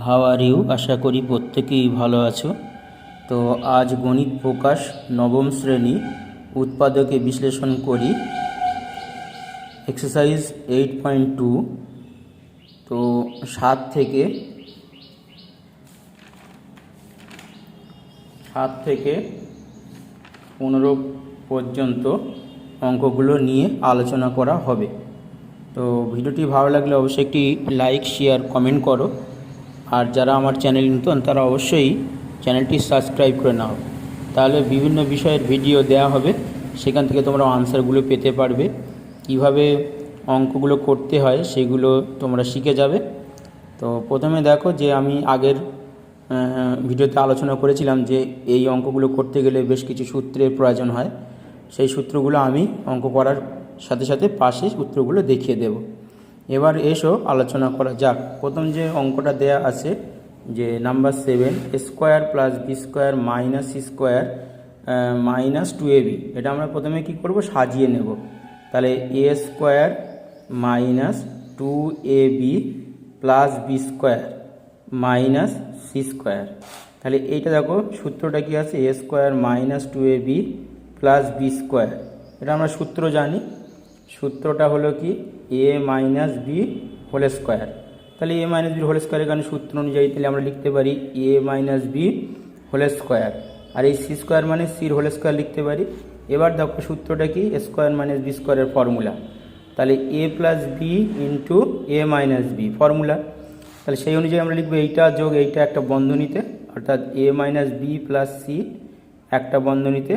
How are you? আশা করি প্রত্যেকেই ভালো আছো। তো আজ গণিত প্রকাশ নবম শ্রেণী উৎপাদকে বিশ্লেষণ করি এক্সারসাইজ 8.2। তো 7 থেকে 15 পর্যন্ত অঙ্কগুলো নিয়ে আলোচনা করা হবে। তো ভিডিওটি ভালো লাগলে অবশ্যই একটি লাইক, শেয়ার, কমেন্ট করো। আর যারা আমার চ্যানেল নতুন তারা অবশ্যই চ্যানেলটি সাবস্ক্রাইব করে নাও, তাহলে বিভিন্ন বিষয়ের ভিডিও দেওয়া হবে, সেখান থেকে তোমরা আনসারগুলো পেতে পারবে। কিভাবে অঙ্কগুলো করতে হয় সেগুলো তোমরা শিখে যাবে। তো প্রথমে দেখো যে আমি আগের ভিডিওতে আলোচনা করেছিলাম যে এই অঙ্কগুলো করতে গেলে বেশ কিছু সূত্রের প্রয়োজন হয়। সেই সূত্রগুলো আমি অঙ্ক করার সাথে সাথে পাশে সূত্রগুলো দেখিয়ে দেব। এবার এসো আলোচনা করা যাক। প্রথম যে অঙ্কটা দেয়া আছে যে number 7, a square plus B square minus C square minus 2ab। এটা আমরা প্রথমে কি করব, সাজিয়ে নেব। তাহলে A square minus 2ab plus B square minus C square. তাহলে এইটা দেখো সূত্রটা কি আছে, এ square minus 2ab plus B square. এটা আমরা সূত্র জানি। সূত্রটা হলো কি, A minus B whole square. তাহলে এ মাইনাস বি হোল স্কোয়ারের কারণে সূত্র অনুযায়ী তাহলে আমরা লিখতে পারি এ মাইনাস বি হোল স্কোয়ার। আর এই সি স্কোয়ার মানে সির হোল স্কোয়ার লিখতে পারি। এবার দেখো সূত্রটা কি, এ স্কোয়ার মাইনাস বি স্কোয়ারের ফর্মুলা। তাহলে এ প্লাস বি ইন্টু এ মাইনাস বি ফর্মুলা। তাহলে সেই অনুযায়ী আমরা লিখবো এইটা যোগ এইটা একটা বন্ধনীতে, অর্থাৎ এ মাইনাস বি প্লাস সি একটা বন্ধনীতে,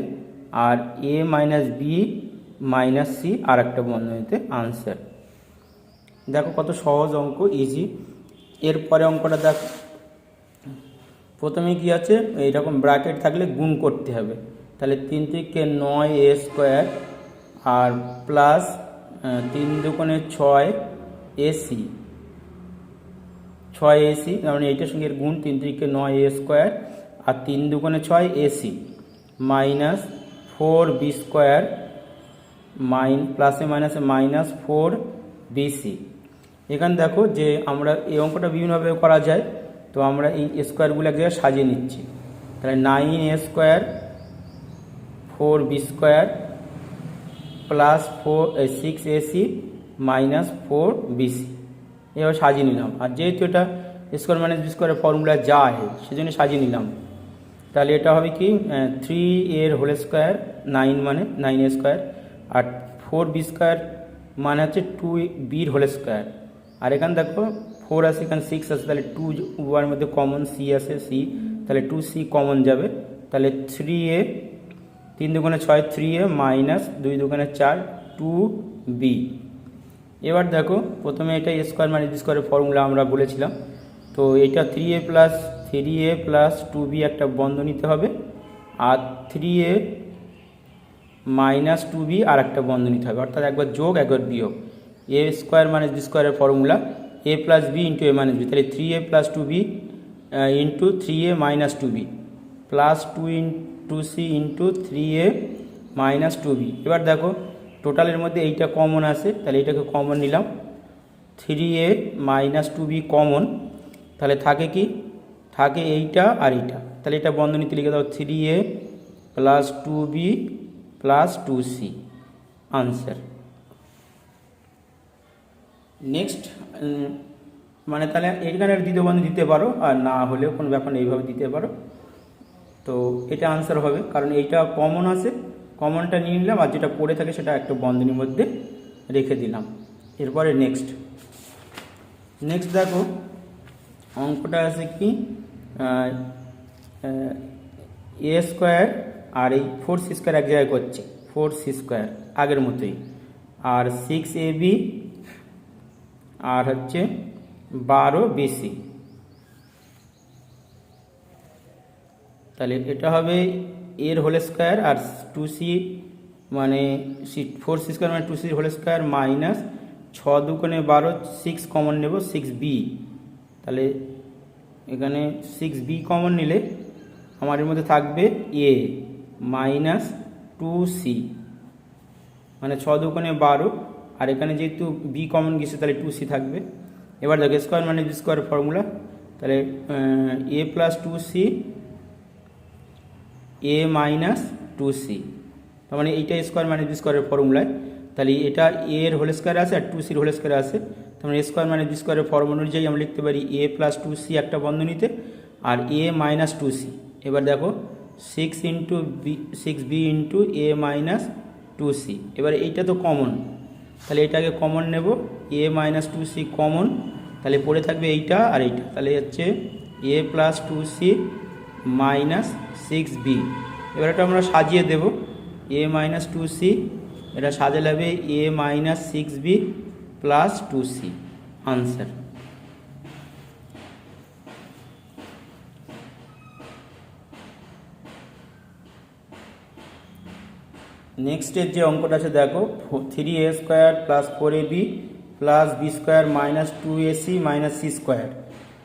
আর এ মাইনাস বি মাইনাস সি আর একটা বন্ধনীতে, আনসার। দেখো কত সহজ অঙ্ক, ইজি। এরপরে অঙ্কটা দেখো, প্রথমে কি আছে, এইরকম ব্র্যাকেট থাকলে গুণ করতে হবে। তাহলে 3 থেকে 9 এ স্কোয়ার আর প্লাস 3 দুগুণে 6 এসি, 6 এসি, কারণ এইটার সঙ্গে গুণ 3 থেকে 9 এ স্কোয়ার আর 3 দুগুণে 6 এসি মাইনাস 4 বি স্কোয়ার প্লাসে মাইনাসে মাইনাস 4 বিসি। এখানে দেখো যে আমরা এই অঙ্কটা বিভিন্নভাবে করা যায়। তো আমরা এই স্কোয়ারগুলো এক জায়গায় সাজিয়ে নিচ্ছি। তাহলে 9 A square 4 B square plus 6 AC minus 4 BC, এবার সাজিয়ে নিলাম। আর যেহেতু এটা স্কোয়ার মাইনাস বি স্কোয়ারের ফর্মুলা যায়, সেজন্য সাজিয়ে নিলাম। তাহলে এটা হবে কি, 3 এর হোল স্কোয়ার 9 মানে 9 A square, R 4 B square মানে হচ্ছে 2 বির হোল স্কোয়ার। আর এখানে দেখো 4 আছে, এখানে 6 আছে, তাহলে 2 উভয়ের মধ্যে কমন সি আছে, সি, তাহলে 2c কমন যাবে। তাহলে 3a 3 দুগুণে 6 3a মাইনাস 2 দুগুণে 4 2b। এবার দেখো প্রথমে এটা এ স্কোয়ার মাইনাস বি স্কোয়ারের ফর্মুলা আমরা বলেছিলাম। তো এটা 3a প্লাস 2b একটা বন্ধ নিতে হবে, আর 3a মাইনাস 2b আর একটা বন্ধ নিতে হবে, অর্থাৎ একবার যোগ একবার বিয়োগ। এ স্কোয়ার মাইনাস বি স্কোয়ারের formula a plus B into A minus B. তাহলে 3a plus 2b into 3a minus 2b plus 2c into 3a minus 2b। এবার দেখো টোটালের মধ্যে এইটা কমন আছে, তাহলে এইটাকে কমন নিলাম। 3a মাইনাস 2b কমন, তাহলে থাকে কি, থাকে এইটা আর এইটা। তাহলে এটা বন্ধনীতে লিখে দাও 3a plus 2b plus 2c, answer. Next মানে তাহলে এখানে দ্বিতীয় বন্ধনী দিতে পারো, আর না হলেও কোনো ব্যাপার নেই, এইভাবে দিতে পারো। তো এটা আনসার হবে, কারণ এইটা কমন আছে, কমনটা নিয়ে নিলাম, আর যেটা পড়ে থাকে সেটা একটা বন্ধনীর মধ্যে রেখে দিলাম। এরপরে নেক্সট দেখো অঙ্কটা আছে কি, এ স্কোয়ার আর এই 4c স্কোয়ার এক জায়গায় করছে, 4c স্কোয়ার আগের মতোই, আর 6ab আর হচ্ছে 12 বিসি। তাহলে এটা হবে এর হোল স্কোয়ার আর 2c মানে 4c স্কোয়ার মানে 2c হোল স্কোয়ার মাইনাস 6 দুগুণে 12, 6 কমন নেব 6b। তাহলে এখানে 6b কমন নিলে আমার এর মধ্যে থাকবে a মাইনাস 2c মানে 6 দুগুণে 12, আর এখানে যেহেতু b কমন গেছে তাহলে 2c থাকবে। এবার দেখো square minus B square formula, তাহলে এ প্লাস 2c এ মাইনাস 2c, তার মানে এইটা স্কোয়ার মাইনাস বি স্কোয়ারের ফর্মুলায়, তাহলে এটা এ এর হোল স্কোয়ার আছে আর 2c এর হোল স্কোয়ার আছে, তার মানে স্কোয়ার মাইনাস বি স্কোয়ারের ফর্মুলা অনুযায়ী আমরা লিখতে পারি এ প্লাস 2c একটা বন্ধনীতে আর এ মাইনাস 2c। এবার দেখো 6b ইন্টু এ মাইনাস 2c, এবার এইটা তো কমন, তাহলে এটাকে কমন নেব, এ মাইনাস 2c কমন, তাহলে পড়ে থাকবে এইটা আর এইটা, তাহলে হচ্ছে এ প্লাস 2c মাইনাস 6b। এবার এটা আমরা সাজিয়ে দেব, এ মাইনাস 2c এটা সাজালে হবে a minus 6b plus 2c, answer. নেক্সটের যে অঙ্কটা আছে দেখো, 3a square plus 4ab plus B square minus 2ac minus C square.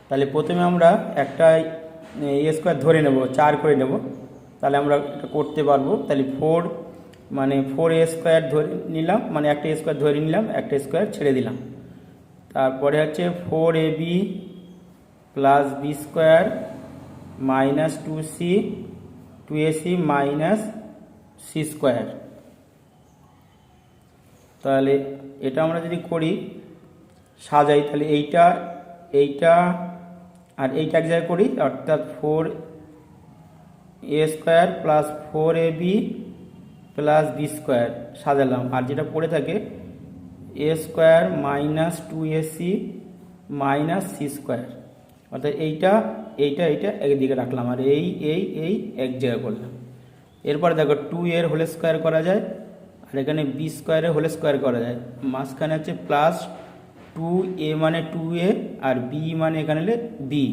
তাহলে প্রথমে আমরা একটা এ স্কোয়ার ধরে নেব, 4 করে নেব, তাহলে আমরা এটা করতে পারবো। তাহলে 4a স্কোয়ার ধরে নিলাম, মানে একটা স্কোয়ার ধরে নিলাম, একটা স্কোয়ার ছেড়ে দিলাম। তারপরে হচ্ছে 4ab plus B square minus 2ac minus C square. তাহলে এটা আমরা যদি করি সাজাই, তাহলে এইটা আর এইটা এক জায়গায় করি, অর্থাৎ 4a square plus 4ab plus B square সাজালাম, আর যেটা পড়ে থাকে a square minus 2ac minus C square, অর্থাৎ এইটা একদিকে রাখলাম আর এই এক জায়গায় করলাম। এরপরে দেখো 2 এর হোল স্কোয়ার করা যায় আর এখানে বি স্কোয়ারের হোল স্কোয়ার করা যায়, মাঝখানে হচ্ছে প্লাস 2a মানে 2a আর বি মানে এখানে হলে বি,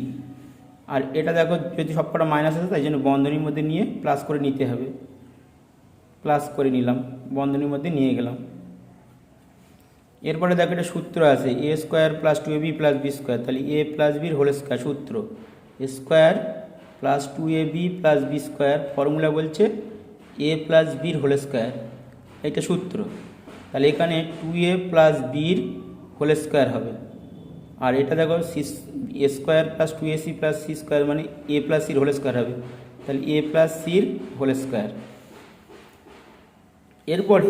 আর এটা দেখো যদি সবকটা মাইনাস আছে তাই জন্য বন্ধনীর মধ্যে নিয়ে প্লাস করে নিতে হবে, প্লাস করে নিলাম, বন্ধনীর মধ্যে নিয়ে গেলাম। এরপরে দেখো একটা সূত্র আছে এ square plus 2ab plus B square, তাহলে এ প্লাস বির হোল স্কোয়ার সূত্র square plus 2ab plus B square, formula বলছে এ প্লাস বির হোল স্কোয়ার, এটা সূত্র। তাহলে এখানে 2a প্লাস বির হোল স্কোয়ার হবে, আর এটা দেখো a square plus 2ac plus C square মানে এ প্লাস সির হোল স্কোয়ার হবে, তাহলে এ প্লাস সির হোল স্কোয়ার। এরপরে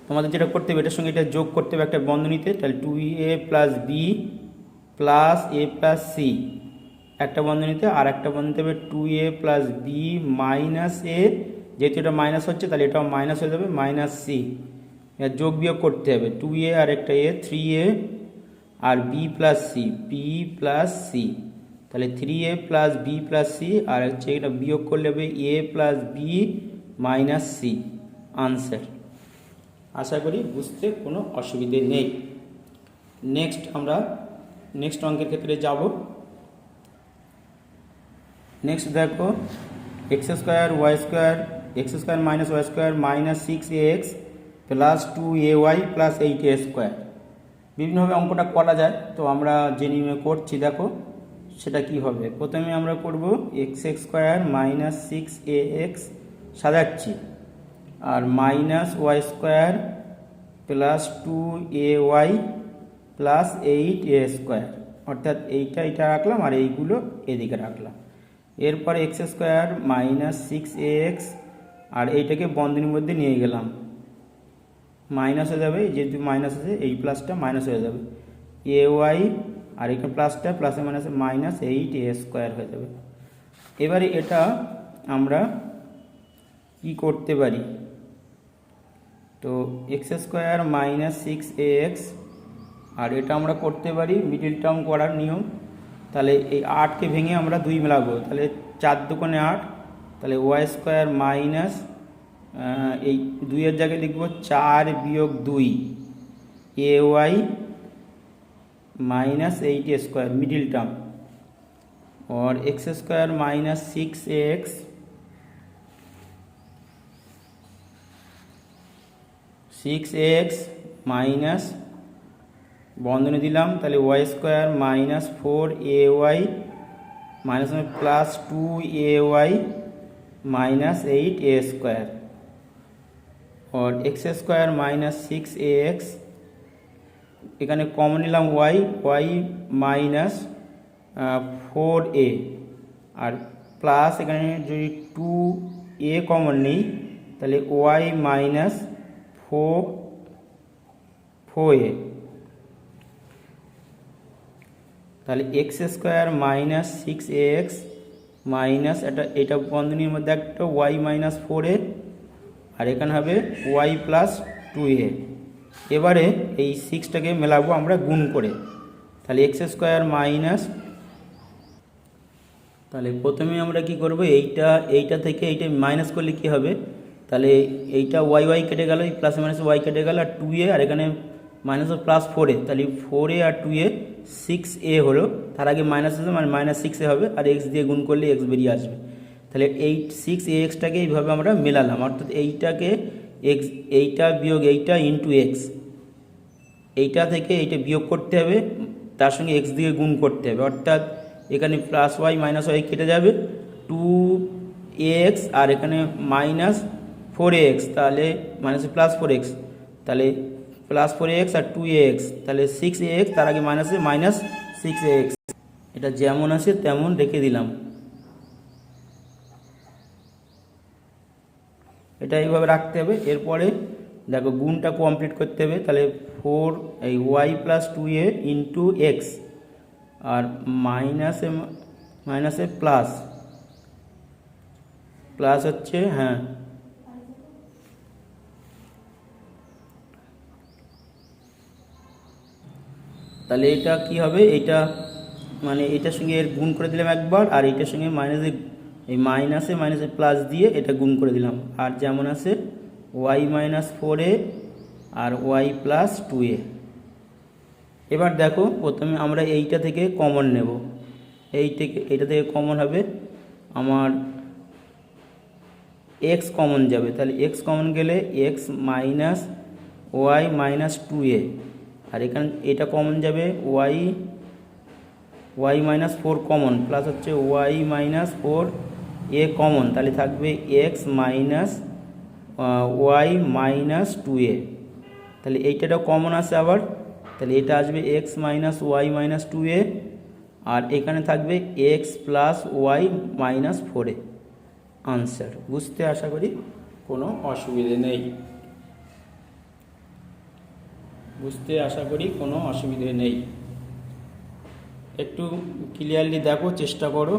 তোমাদের যেটা করতে হবে, এটার সঙ্গে এটা যোগ করতে হবে একটা বন্ধনীতে, তাহলে 2a প্লাস বি প্লাস এ প্লাস সি একটা বন্ধনীতে, আর একটা বন্ধনীতে হবে 2a প্লাস বি মাইনাস এ, যেহেতু এটা মাইনাস হচ্ছে তাহলে এটাও মাইনাস হয়ে যাবে মাইনাস সি, যোগ বিয়োগ করতে হবে 2a আর একটা এ 3a আর b plus c plus c, তাহলে 3a plus B plus c, আর হচ্ছে এটা বিয়োগ করলে হবে a plus b minus C, answer. আশা করি বুঝতে কোনো অসুবিধে নেই। আমরা নেক্সট অঙ্কের ক্ষেত্রে যাব। নেক্সট দেখো X square minus Y square minus 6ax plus 2ay plus 8a square. বিভিন্নভাবে অঙ্কটা করা যায়, তো আমরা যে নিয়মে করছি দেখো সেটা কি হবে। প্রথমে আমরা করব এক্স স্কোয়ার মাইনাস 6ax সাজাচ্ছি, আর minus Y square plus 2ay plus 8a square, অর্থাৎ এইটা রাখলাম আর এইগুলো এদিকে রাখলাম। এরপর এক্স স্কোয়ার মাইনাস 6ax আর এইটাকে বন্ধনীর মধ্যে নিয়ে গেলাম, মাইনাস হয়ে যাবে, যেহেতু মাইনাস আছে এই প্লাসটা মাইনাস হয়ে যাবে, ay আর এখানে প্লাসটা প্লাসে মাইনাসে মাইনাস 8a স্কোয়ার হয়ে যাবে। এবারে এটা আমরা কি করতে পারি, তো এক্স স্কোয়ার মাইনাস 6ax আর এটা আমরা করতে পারি মিডিল টার্ম করার নিয়ম, তাহলে এই 8কে ভেঙে আমরা 2 মেলাবো, তাহলে 4 দুগুণে 8, তাহলে ওয়াই স্কোয়ার মাইনাস এই 2-এর জায়গায় লিখব 4 বিয়োগ 2 ay minus 8a square middle term, और x square minus 6x minus बंधने दिलाम, ताहले y square minus 4ay minus में plus 2ay minus 8a square, और एक्स स्क्वायर माइनस 6ax এখানে কমন নিলাম ওয়াই মাইনাস 4a, আর প্লাস এখানে যদি 2a কমন নিই তাহলে ওয়াই মাইনাস 4a, তাহলে x square minus 6ax minus এটা বন্ধনীর মধ্যে একটা ওয়াই মাইনাস 4a, আর এখানে হবে ওয়াই প্লাস 2a। এবারে এই 6টাকে মেলাবো আমরা গুণ করে, তাহলে এক্স স্কোয়ার মাইনাস, তাহলে প্রথমে আমরা কি করব, এইটা থেকে এইটা মাইনাস করলে কি হবে, তাহলে এইটা ওয়াই কেটে গেল, এই প্লাস মাইনাস ওয়াই কেটে গেল, আর 2a, আর এখানে মাইনাস প্লাস 4a, তাহলে 4a আর 2a 6a হলো, তার আগে মাইনাস আছে মানে মাইনাস 6a হবে, আর এক্স দিয়ে গুণ করলে এক্স বেরিয়ে আসবে। তাহলে এই 6axটাকে এইভাবে আমরা মেলালাম, অর্থাৎ এইটাকে এক্স, এইটা বিয়োগ এইটা ইন্টু এক্স, এইটা থেকে এইটা বিয়োগ করতে হবে, তার সঙ্গে এক্স দিয়ে গুণ করতে হবে, অর্থাৎ এখানে প্লাস ওয়াই মাইনাস ওয়াই কেটে যাবে, 2ax, আর এখানে মাইনাস 4ax, তাহলে মাইনাস প্লাস 4x, তাহলে প্লাস 4ax আর 2ax, তাহলে 6ax, তার আগে মাইনাসে মাইনাস 6ax। এটা যেমন আছে তেমন রেখে দিলাম, এটা এইভাবে রাখতে হবে। এরপরে দেখো গুণটা কমপ্লিট করতে হবে, তাহলে 4 এই y plus 2a into x, আর মাইনাসে প্লাস হচ্ছে, হ্যাঁ তাহলে এটা কি হবে, এইটা মানে এটার সঙ্গে এর গুণ করে দিলাম একবার, আর এইটার সঙ্গে এই মাইনাসে প্লাস দিয়ে এটা গুণ করে দিলাম, আর যেমন আছে ওয়াই মাইনাস 4a আর ওয়াই প্লাস 2a। এবার দেখো প্রথমে আমরা এইটা থেকে কমন নেব, এইটা থেকে কমন হবে আমার এক্স কমন যাবে, তাহলে এক্স কমন গেলে X minus Y minus 2a, আর এখানে এটা কমন যাবে ওয়াই মাইনাস 4 কমন, প্লাস হচ্ছে ওয়াই মাইনাস 4a কমন, তাহলে থাকবে x minus Y minus 2a, তাহলে এইটাটাও কমন আসে আবার, তাহলে এটা আসবে X minus Y minus 2a, আর এখানে থাকবে X plus Y minus 4a। Answer বুঝতে আশা করি কোনো অসুবিধে নেই, একটু ক্লিয়ারলি দেখো, চেষ্টা করো,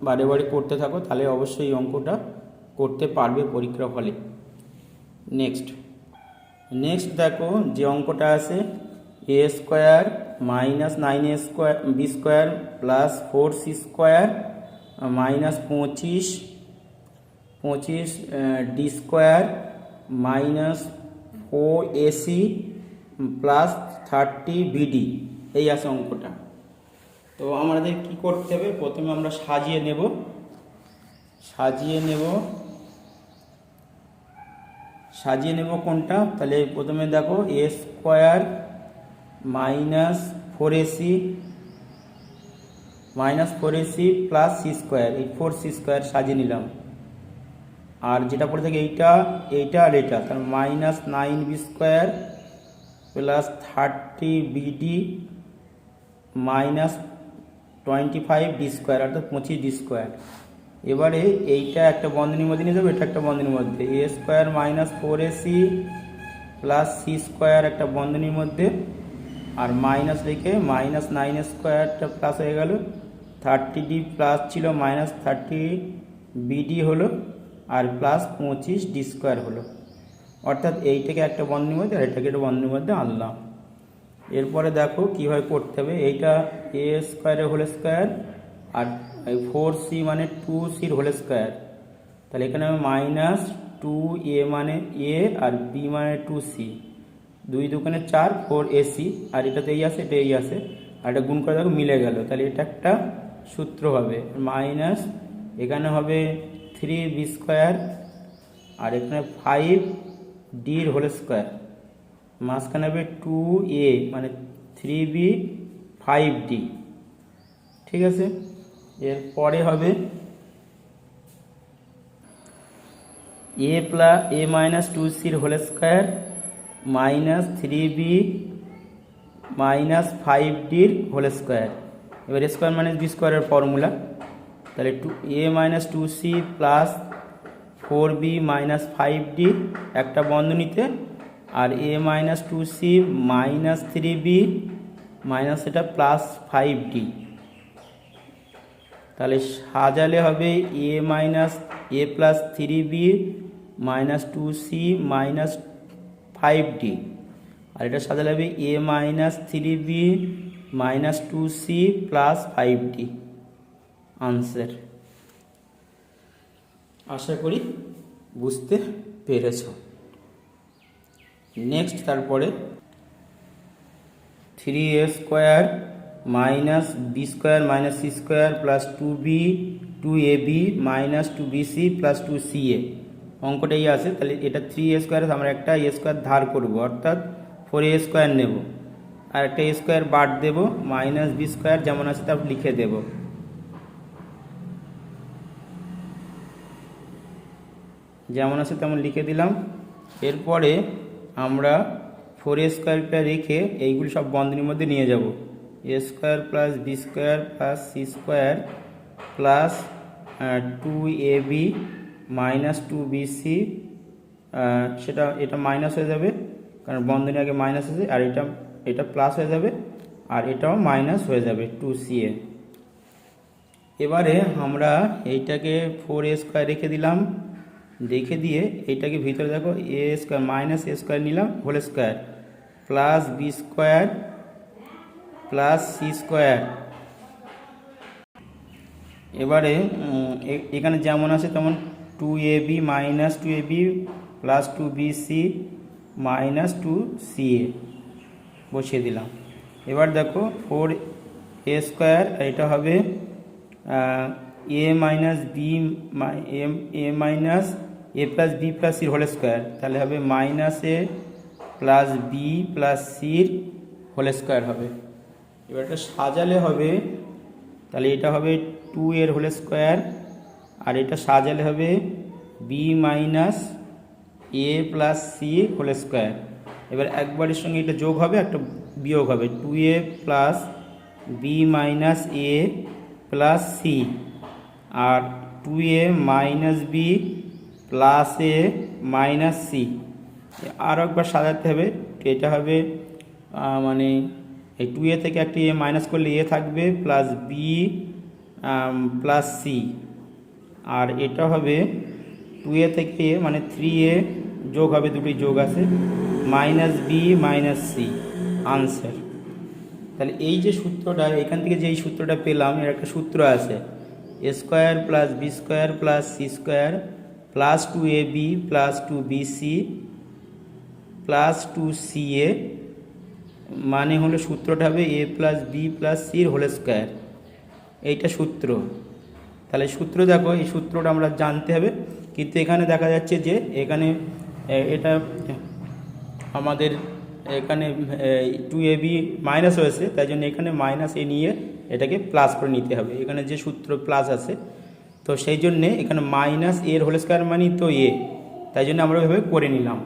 বারে বারে করতে থাকো, তাহলে অবশ্যই অঙ্কটা করতে পারবে পরীক্ষার হলে। নেক্সট দেখো যে অঙ্কটা আছে, এ square minus 9a square b square plus 4c square minus 25 d square minus 4ac plus 30 b d, এই আছে অঙ্কটা। তো আমাদের কি করতে হবে, প্রথমে আমরা সাজিয়ে নেব কোনটা, তাহলে প্রথমে দেখো a square minus 4ac plus C square, এই 4c স্কোয়ার সাজিয়ে নিলাম, আর যেটা পড়ে থাকে এইটা আর এটা, তার minus 9b square plus 30bd minus 25d square, অর্থাৎ 25d স্কোয়ার। এবারে এইটা একটা বন্ধনীর মধ্যে নিয়ে যাবো, এটা একটা বন্ধনীর মধ্যে, a square minus 4ac plus C square একটা বন্ধনীর মধ্যে, আর মাইনাস রেখে মাইনাস 9 স্কোয়ারটা প্লাস হয়ে গেল, 30d প্লাস ছিল মাইনাস 30bd হলো, আর প্লাস 25d স্কোয়ার হলো, অর্থাৎ এইটাকে একটা বন্ধনীর মধ্যে আর এটাকে একটা বন্ধনীর মধ্যে আনলাম। এরপরে দেখো কীভাবে করতে হবে, এইটা এ স্কোয়ারের হোল স্কোয়ার, আর 4c মানে 2c হোল স্কোয়ার, তাহলে এখানে মাইনাস 2a মানে a, আর b মানে 2c, 2 দুগুণে 4 4ac, আর এটাতে এই আছে এটা এই আছে, আর এটা গুণ করে দেখো মিলে গেল, তাহলে এটা একটা সূত্র হবে, মাইনাস এখানে হবে 3b স্কোয়ার, আর এখানে 5d হোল স্কোয়ার, মাঝখানে হবে 2a মানে 3b 5d, ঠিক আছে। এরপরে হবে a minus 2c whole square minus 3b minus 5d whole square. এবার স্কোয়ার মাইনাস বি স্কোয়ারের ফর্মুলা, তাহলে a minus 2c plus 4b minus 5d একটা বন্ধনীতে, আর a minus 2c minus 3b minus এটা প্লাস 5d। তাহলে সাজালে হবে a minus a plus 3b minus 2c minus 5d, আর এটা সাজালে হবে a minus 3b minus 2c plus 5d answer. আশা করি বুঝতে পেরেছ। নেক্সট তারপরে 3a square minus B square minus C square plus 2b 2ab minus 2bc plus 2ca অঙ্কটাই আছে। তাহলে এটা 3a স্কোয়ার, আমরা একটা a স্কোয়ার ধার করব, অর্থাৎ 4a স্কোয়ার নেব, আর একটা a স্কোয়ার বাদ দেব, মাইনাস বি স্কোয়ার যেমন আছে তারপর লিখে দেব। যেমন আছে তেমন লিখে দিলাম। এরপরে আমরা 4a স্কোয়ারটা রেখে এইগুলি সব বন্ধনীর মধ্যে নিয়ে যাব। a square plus B square plus C square plus 2ab minus 2bc, সেটা এটা মাইনাস হয়ে যাবে কারণ বন্ধনী আগে মাইনাস আছে, আর এটা প্লাস হয়ে যাবে, আর এটাও মাইনাস হয়ে যাবে 2ca। এবারে আমরা এইটাকে 4a স্কোয়ার রেখে দিলাম, রেখে দিয়ে এইটাকে ভিতরে দেখো a square minus a square নিলাম whole square plus B square plus C square. এবারে এখানে যেমন আছে তেমন 2ab minus 2ab plus 2bc minus 2ca বসিয়ে দিলাম। এবার দেখো 4a স্কোয়ার, এটা হবে a minus B a minus a plus B plus সির হোল স্কোয়ার, তাহলে হবে minus a plus B plus সির হোল স্কোয়ার হবে। এবার এটা সাজালে হবে, তাহলে এটা হবে 2 এর হোল স্কোয়ার, আর এটা সাজালে হবে বি মাইনাস এ প্লাস সি হোল স্কোয়ার। এবার একবারের সঙ্গে এটা যোগ হবে, একটা বিয়োগ হবে, 2a প্লাস বি মাইনাস এ প্লাস সি, আর 2a মাইনাস বি প্লাস এ মাইনাস সি। আরও একবার সাজাতে হবে, এটা হবে মানে এই 2a থেকে একটি এ মাইনাস করলে এ থাকবে প্লাস বি প্লাস সি, আর এটা হবে 2a থেকে এ মানে 3a যোগ হবে, দুটি যোগ আছে, minus B minus C answer. তাহলে এই যে সূত্রটা, এখান থেকে যে এই সূত্রটা পেলাম, এর একটা সূত্র আছে, এ square plus B square plus C square plus 2ab plus 2bc plus 2ca, মানে হলো সূত্রটা হবে এ প্লাস বি প্লাস সির হোল স্কোয়ার, এইটা সূত্র। তাহলে সূত্র দেখো, এই সূত্রটা আমরা জানতে হবে, কিন্তু এখানে দেখা যাচ্ছে যে এখানে এটা আমাদের এখানে 2ab মাইনাস হয়েছে, তাই জন্য এখানে মাইনাস এ নিয়ে এটাকে প্লাস করে নিতে হবে। এখানে যে সূত্র প্লাস আছে, তো সেই জন্যে এখানে মাইনাস এর হোল স্কোয়ার মানে তো এ, তাই জন্য আমরা এভাবে করে নিলাম।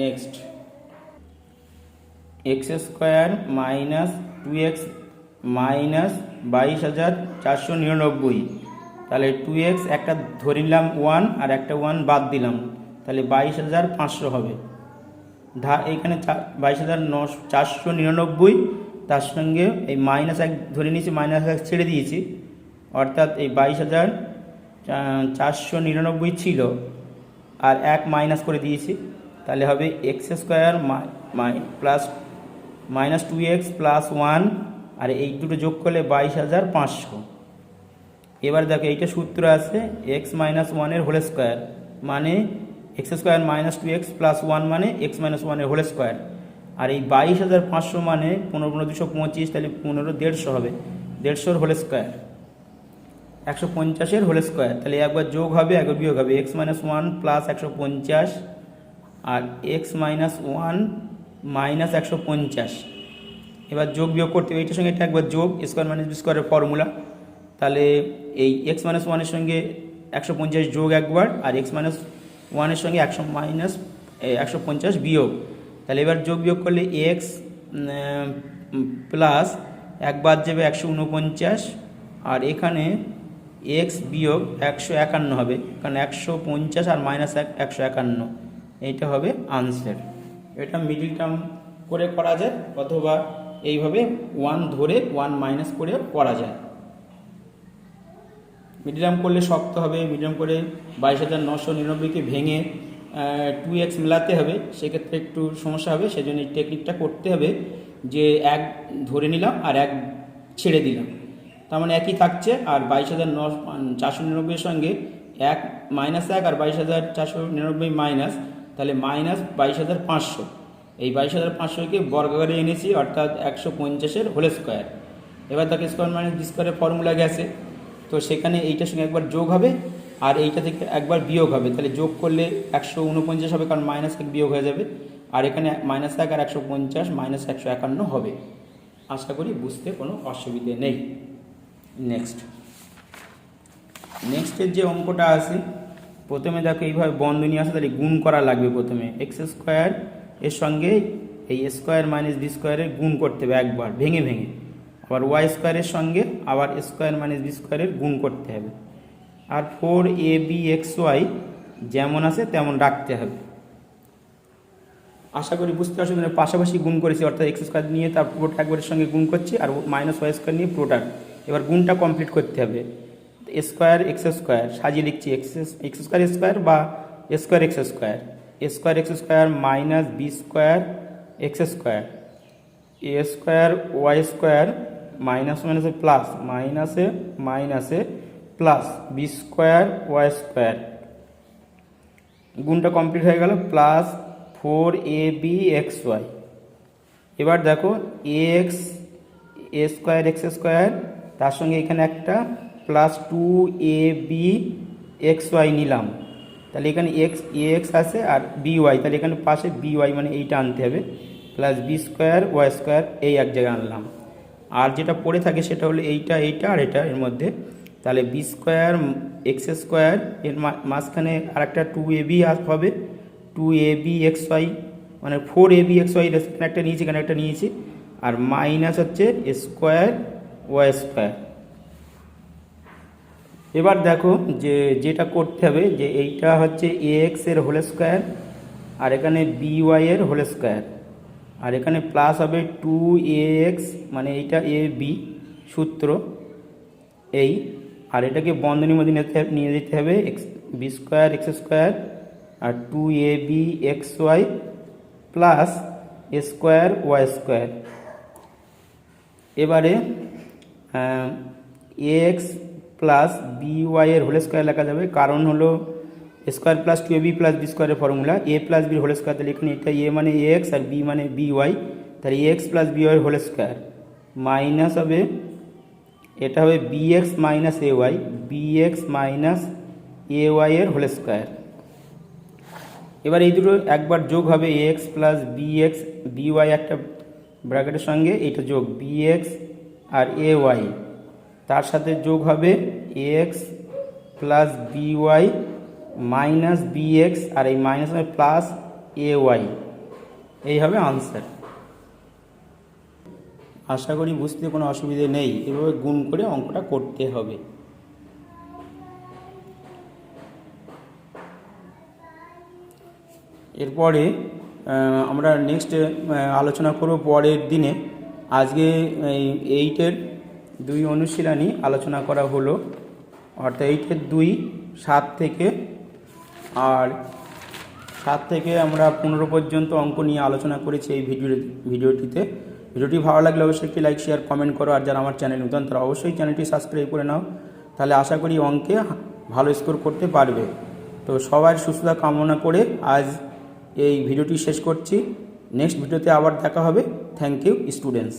Next x square minus 2x minus 22,499, তাহলে 2x একটা ধরে নিলাম 1 আর একটা 1 বাদ দিলাম, তাহলে 22,500 হবে। এখানে 22,499, তার সঙ্গে এই মাইনাস 1 ধরে নিয়েছি, মাইনাস 1 ছেড়ে দিয়েছি, অর্থাৎ এই 22,499 ছিল, আর 1 মাইনাস করে দিয়েছি, তাহলে হবে x square plus minus 2x plus 1, আর এই দুটো যোগ করলে 22,500। এবার দেখো এইটা সূত্র আছে এক্স মাইনাস 1 হোল স্কোয়ার, মানে x square minus 2x plus 1 মানে এক্স মাইনাস 1 হোল স্কোয়ার, আর এই 22,500 মানে 15,225, তাহলে 15,150 হবে, 150 হোল স্কোয়ার, 150 হোল স্কোয়ার। তাহলে একবার যোগ হবে একবার বিয়োগ হবে, এক্স মাইনাস 1 প্লাস 150 আর এক্স মাইনাস 1 মাইনাস 150। এবার যোগ বিয়োগ করতে হবে, এইটার সঙ্গে এটা একবার যোগ, স্কোয়ার মাইনাস বি স্কোয়ারের ফর্মুলা। তাহলে এই এক্স মাইনাস 1 এর সঙ্গে 150 যোগ একবার, আর এক্স মাইনাস 1 এর সঙ্গে 100 মাইনাস 150 বিয়োগ। তাহলে এবার যোগ বিয়োগ করলে এক্স প্লাস এক বাদ যাবে 149, আর এখানে এক্স বিয়োগ 151 হবে, কারণ 150 আর মাইনাস 151, এইটা হবে আনসার। এটা মিডিল টার্ম করে করা যায়, অথবা এইভাবে 1 ধরে 1 মাইনাস করে করা যায়। মিডিল টার্ম করলে শক্ত হবে, মিডিল টার্ম করে 22,999কে ভেঙে 2x মেলাতে হবে, সেক্ষেত্রে একটু সমস্যা হবে। সেজন্য এই টেকনিকটা করতে হবে যে 1 ধরে নিলাম আর 1 ছেড়ে দিলাম, তার মানে একই থাকছে। আর 22,499 সঙ্গে 1 মাইনাস 1 আর 22,499 মাইনাস, তাহলে মাইনাস 22,500। এই 22,500কে বর্গাকারে এনেছি, অর্থাৎ 150-এর হোল স্কোয়ার। এবার তাকে স্কোয়ার মাইনাস বি স্কোয়ারের ফর্মুলা গেছে, তো সেখানে এইটার সঙ্গে একবার যোগ হবে আর এইটা থেকে একবার বিয়োগ হবে, তাহলে যোগ করলে 149 হবে, কারণ মাইনাস 1 বিয়োগ হয়ে যাবে। আর এখানে মাইনাস 1 আর 150 মাইনাস 151 হবে। আশা করি বুঝতে কোনো অসুবিধে নেই। নেক্সটের যে অঙ্কটা আছে, প্রথমে দেখো এইভাবে বন্ধনী আছে, তাহলে গুণ করা লাগবে। প্রথমে এক্স স্কোয়ার এর সঙ্গে এই স্কোয়ার মাইনাস বি স্কোয়ারের গুণ করতে হবে একবার ভেঙে ভেঙে, আবার ওয়াই স্কোয়ারের সঙ্গে আবার স্কোয়ার মাইনাস বি স্কোয়ারের গুণ করতে হবে। আর 4abxy যেমন আছে তেমন রাখতে হবে। আশা করি বুঝতে অসুবিধা নেই। পাশাপাশি গুণ করেছি, অর্থাৎ এক্স স্কোয়ার নিয়ে তার পুরোটা একবারের সঙ্গে গুণ করছি, আর মাইনাস ওয়াই স্কোয়ার নিয়ে পুরোটা। এবার গুণটা কমপ্লিট করতে হবে। স্কোয়ার এক্স স্কোয়ার সাজিয়ে লিখছি, এক্স স্কোয়ার স্কোয়ার বা square x square, square x square minus B square x square, a square Y square minus মাইনাসে প্লাস, মাইনাসে মাইনাসে plus B square Y square. গুণটা কমপ্লিট হয়ে গেল, প্লাস 4abxy। এবার দেখো x a square x square, তার সঙ্গে এখানে একটা প্লাস 2abxy নিলাম, তাহলে এখানে এক্স আছে আর বিওয়াই, তাহলে এখানে পাশে বিওয়াই মানে এইটা আনতে হবে, plus B square Y square এই এক জায়গায় আনলাম। আর যেটা পড়ে থাকে সেটা হলো এইটা আর এটা এর মধ্যে, তাহলে বি স্কোয়ার এক্স স্কোয়ার এর মাঝখানে আর একটা 2ab হবে, 2abxy মানে 4abxy এখানে একটা নিয়েছি, এখানে একটা নিয়েছি, আর মাইনাস হচ্ছে স্কোয়ার ওয়াই স্কোয়ার। এবার দেখো যে যেটা করতে হবে, যে এইটা হচ্ছে এক্স এর হোল স্কোয়ার, আর এখানে বিওয়াই এর হোল স্কোয়ার, আর এখানে প্লাস হবে 2ax মানে এইটা এ বি সূত্র এই, আর এটাকে বন্ধনীর মধ্যে নিয়ে যেতে হবে x b square x square আর 2abxy plus square Y square. এবারে এক্স প্লাস বিওয়াই এর হোল স্কোয়ার লেখা যাবে, কারণ হলো square plus 2ab plus b স্কোয়ারের ফর্মুলা এ প্লাস বির হোল স্কোয়ার, তাহলে এখানে এটা এ মানে এক্স আর বি মানে বিওয়াই, তাহলে এক্স প্লাস বিওয়াই এর হোল স্কোয়ার মাইনাস হবে, এটা হবে b x minus a y, b x minus a y এর হোল স্কোয়ার। এবার এই দুটো একবার যোগ হবে, এক্স প্লাস বিএক্স বিওয়াই একটা ব্র্যাকেটের সঙ্গে এইটা যোগ বিএক্স আর এ ওয়াই, তার সাথে যোগ হবে x plus b y minus b x আর এই মাইনাস প্লাস এ ওয়াই, এই হবে আনসার। আশা করি বুঝতে কোনো অসুবিধে নেই। এভাবে গুণ করে অঙ্কটা করতে হবে। এরপরে আমরা নেক্সট আলোচনা করব পরের দিনে। আজকে এই 8-এর 2 অনুশীলনী আলোচনা করা হলো, অর্থাৎ 8-এর 2 7 থেকে, আর 7 থেকে আমরা 15 পর্যন্ত অঙ্ক নিয়ে আলোচনা করেছি এই ভিডিওটিতে। ভিডিওটি ভালো লাগলে অবশ্যই একটি লাইক শেয়ার কমেন্ট করো, আর যারা আমার চ্যানেল নতুন তারা অবশ্যই চ্যানেলটি সাবস্ক্রাইব করে নাও, তাহলে আশা করি অঙ্কে ভালো স্কোর করতে পারবে। তো সবার সুস্থতা কামনা করে আজ এই ভিডিওটি শেষ করছি। নেক্সট ভিডিওতে আবার দেখা হবে। Thank you students.